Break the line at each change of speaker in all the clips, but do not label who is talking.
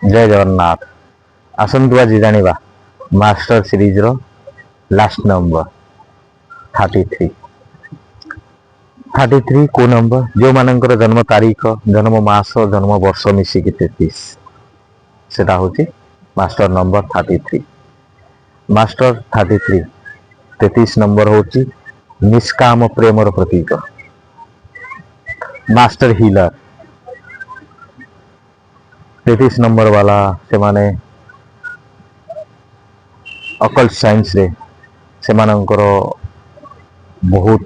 जय जगन्नाथ। आसतु आज जानिबा master series रो last number 33। 33 को नंबर जो मानकर जन्म तारीख जन्म मास जन्म वर्ष मिसिकी 33 सेटा होची मास्टर नंबर 33। मास्टर 33 33 नंबर होची निष्काम प्रेमर प्रतीक। मास्टर हिलर 33 नंबर वाला से माने अकल्ट साइंस रे से मानकर बहुत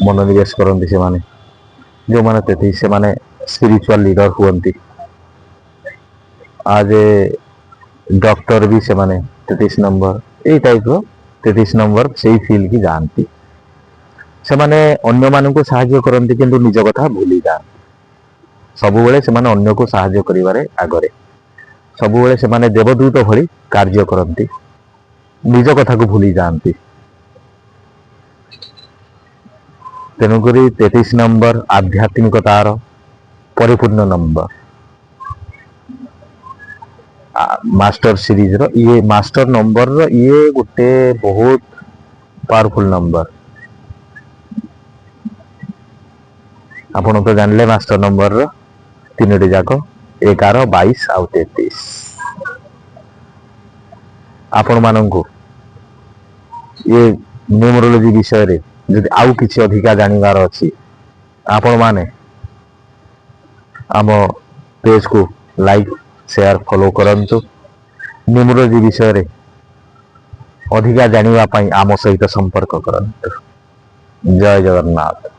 मनोनिवेश करती से माने जो माने 33 से माने स्पिरिचुअल लीडर हुअन्ति। आज डॉक्टर भी से माने 33 नंबर यही टाइप रो 33 नंबर से फील्ड की जानती से माने अन्य मानक साहाय्य करती किंतु निज कथा भूली जाती। सबुबले से माने अन्य को साहाय्य करिवारे आगरे सबुबले से माने देवदूत भली कार्य करती निज कथा को भूली जाती। तेणुकरी 33 नंबर आध्यात्मिकतार परिपूर्ण नंबर। मास्टर सीरीज रो ये मास्टर नंबर रो ये गोटे बहुत पावरफुल नंबर। आपण तो जानले मास्टर नंबर रो तीनोटी जाक 11 22 आउ 33। आपण मानंकु ये न्यूमरोलॉजी विषय रे जदि आउ किछि अधिका जानिबार अछि आपण माने आम पेज को लाइक शेयर फॉलो करंतु। न्यूमरोलॉजी विषय रे अधिका जानिबा पई आम सहित संपर्क करंतु। जय जगन्नाथ।